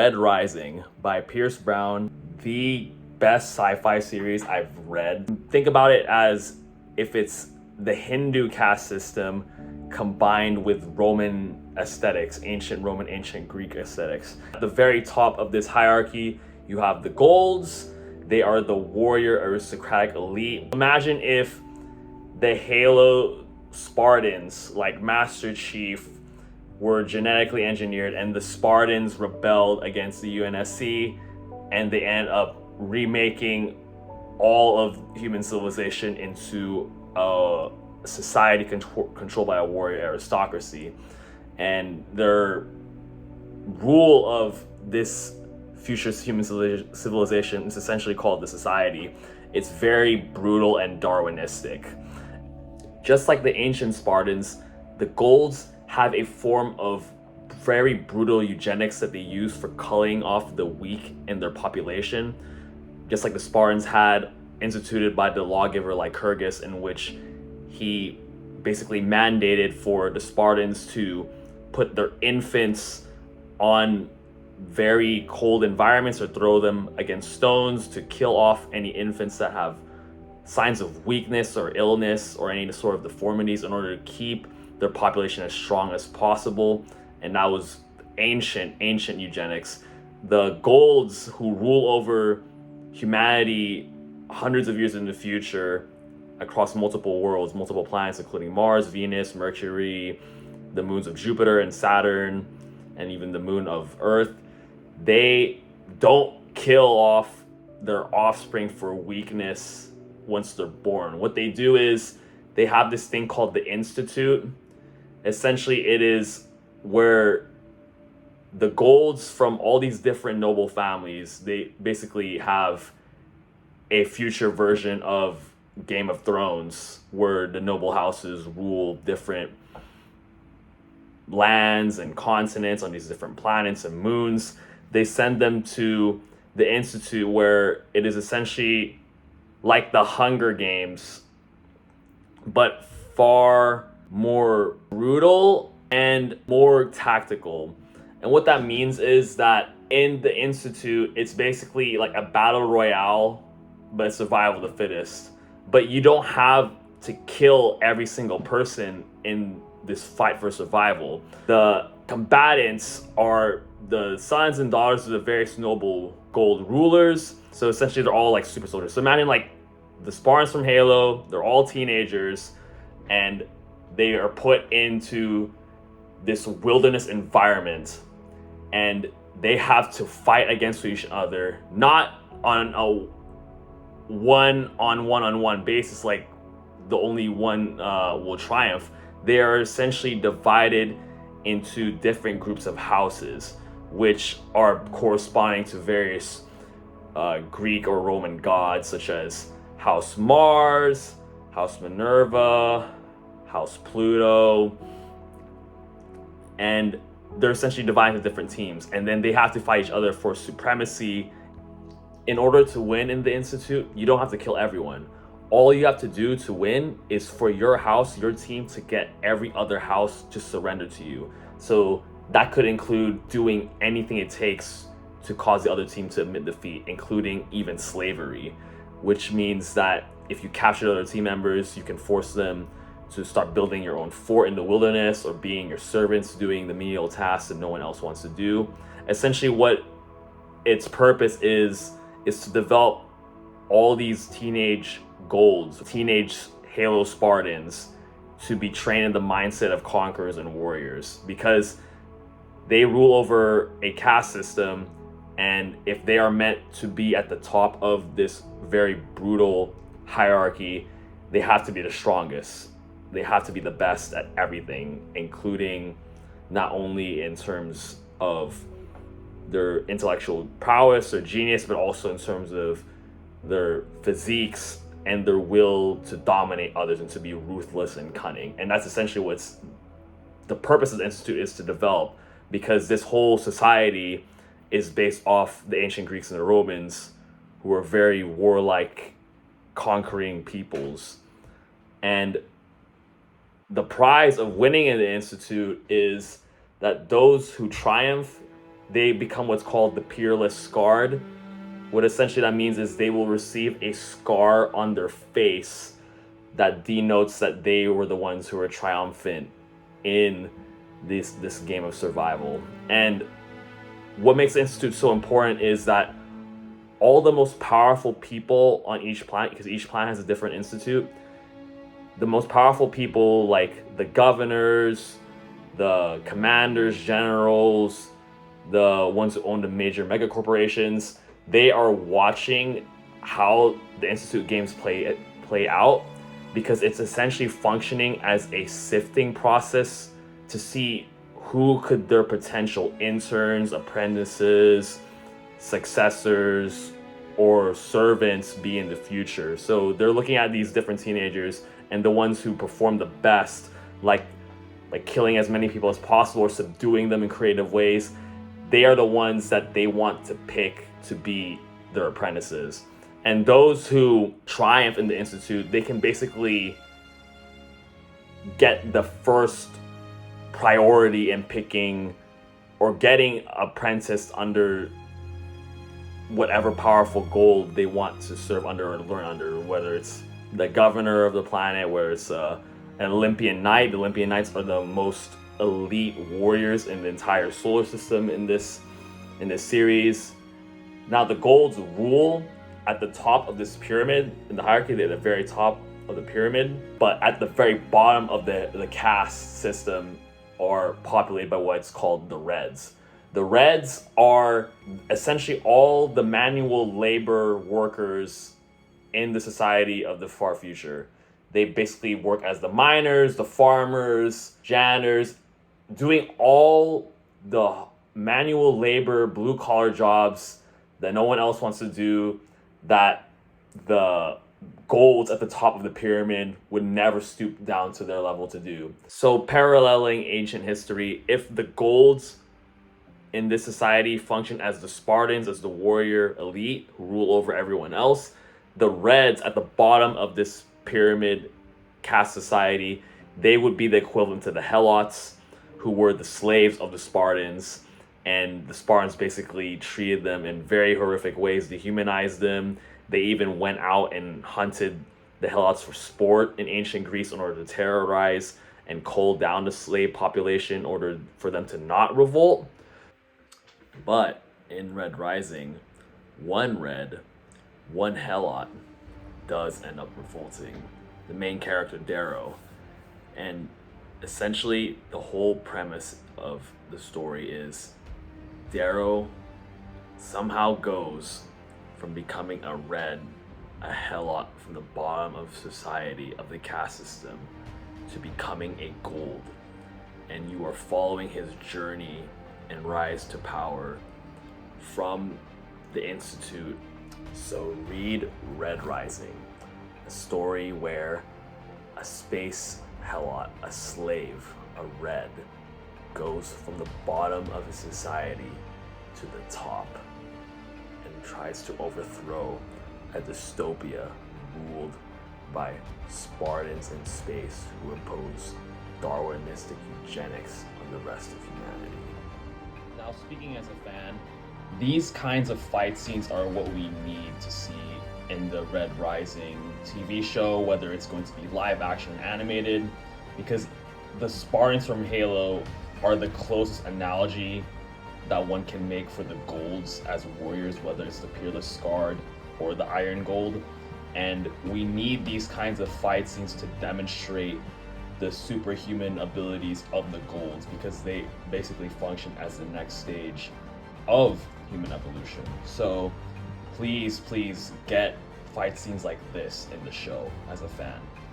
Red Rising by Pierce Brown, the best sci-fi series I've read. Think about it as if it's the Hindu caste system combined with Roman aesthetics, ancient Roman, ancient Greek aesthetics. At the very top of this hierarchy, you have the golds. They are the warrior aristocratic elite. Imagine if the Halo Spartans, like Master Chief, were genetically engineered and the Spartans rebelled against the UNSC and they end up remaking all of human civilization into a society controlled by a warrior aristocracy. And their rule of this future human civilization is essentially called the society. It's very brutal and Darwinistic. Just like the ancient Spartans, the golds have a form of very brutal eugenics that they use for culling off the weak in their population. Just like the Spartans had instituted by the lawgiver Lycurgus, in which he basically mandated for the Spartans to put their infants on very cold environments or throw them against stones to kill off any infants that have signs of weakness or illness or any sort of deformities in order to keep their population as strong as possible. And that was ancient eugenics. The golds, who rule over humanity hundreds of years in the future across multiple worlds, multiple planets, including Mars, Venus, Mercury, the moons of Jupiter and Saturn, and even the moon of Earth, they don't kill off their offspring for weakness once they're born. What they do is they have this thing called the Institute. Essentially, it is where the golds from all these different noble families, they basically have a future version of Game of Thrones, where the noble houses rule different lands and continents on these different planets and moons. They send them to the Institute, where it is essentially like the Hunger Games, but far more brutal and more tactical. And what that means is that in the Institute, it's basically like a battle royale, but it's survival of the fittest. But you don't have to kill every single person in this fight for survival. The combatants are the sons and daughters of the various noble gold rulers. So essentially they're all like super soldiers. So imagine like the Spartans from Halo, they're all teenagers, and they are put into this wilderness environment, and they have to fight against each other, not on a one-on-one basis, like the only one will triumph. They are essentially divided into different groups of houses, which are corresponding to various Greek or Roman gods, such as House Mars, House Minerva, House Pluto, and they're essentially divided into different teams, and then they have to fight each other for supremacy. In order to win in the Institute, you don't have to kill everyone. All you have to do to win is for your house, your team, to get every other house to surrender to you. So that could include doing anything it takes to cause the other team to admit defeat, including even slavery, which means that if you capture other team members, you can force them to start building your own fort in the wilderness, or being your servants doing the menial tasks that no one else wants to do. Essentially, what its purpose is to develop all these teenage golds, teenage Halo Spartans, to be trained in the mindset of conquerors and warriors, because they rule over a caste system, and if they are meant to be at the top of this very brutal hierarchy, they have to be the strongest. They have to be the best at everything, including not only in terms of their intellectual prowess or genius, but also in terms of their physiques and their will to dominate others and to be ruthless and cunning. And that's essentially what's the purpose of the Institute is to develop, because this whole society is based off the ancient Greeks and the Romans, who were very warlike, conquering peoples. And the prize of winning in the Institute is that those who triumph they become what's called the peerless scarred. What essentially that means is they will receive a scar on their face that denotes that they were the ones who were triumphant in this game of survival. And what makes the Institute so important is that all the most powerful people on each planet, because each planet has a different institute, the most powerful people like the governors, the commanders, generals, the ones who own the major mega corporations, they are watching how the Institute games play out, because it's essentially functioning as a sifting process to see who could their potential interns, apprentices, successors, or servants be in the future. So they're looking at these different teenagers, and the ones who perform the best, like killing as many people as possible or subduing them in creative ways, they are the ones that they want to pick to be their apprentices. And those who triumph in the Institute, they can basically get the first priority in picking or getting apprenticed under whatever powerful gold they want to serve under or learn under, whether it's the governor of the planet, where it's an Olympian Knight. The Olympian Knights are the most elite warriors in the entire solar system in this series. Now the golds rule at the top of this pyramid in the hierarchy. They're at the very top of the pyramid, but at the very bottom of the caste system are populated by what's called the Reds. The Reds are essentially all the manual labor workers in the society of the far future. They basically work as the miners, the farmers, janitors, doing all the manual labor, blue collar jobs that no one else wants to do, that the golds at the top of the pyramid would never stoop down to their level to do. So paralleling ancient history, if the golds in this society function as the Spartans, as the warrior elite who rule over everyone else, the Reds at the bottom of this pyramid caste society, they would be the equivalent to the Helots, who were the slaves of the Spartans. And the Spartans basically treated them in very horrific ways, dehumanized them. They even went out and hunted the Helots for sport in ancient Greece in order to terrorize and cull down the slave population in order for them to not revolt. But in Red Rising, one Red, one Helot does end up revolting. The main character, Darrow. And essentially, the whole premise of the story is Darrow somehow goes from becoming a Red, a Helot from the bottom of society, of the caste system, to becoming a Gold. And you are following his journey and rise to power from the Institute. So read Red Rising, a story where a space Helot, a slave, a Red, goes from the bottom of his society to the top and tries to overthrow a dystopia ruled by Spartans in space who impose Darwinistic eugenics on the rest of humanity. Now, speaking as a fan, these kinds of fight scenes are what we need to see in the Red Rising TV show, whether it's going to be live action or animated, because the Spartans from Halo are the closest analogy that one can make for the golds as warriors, whether it's the Peerless Scarred or the Iron Gold. And we need these kinds of fight scenes to demonstrate the superhuman abilities of the golds, because they basically function as the next stage of human evolution. So please get fight scenes like this in the show as a fan.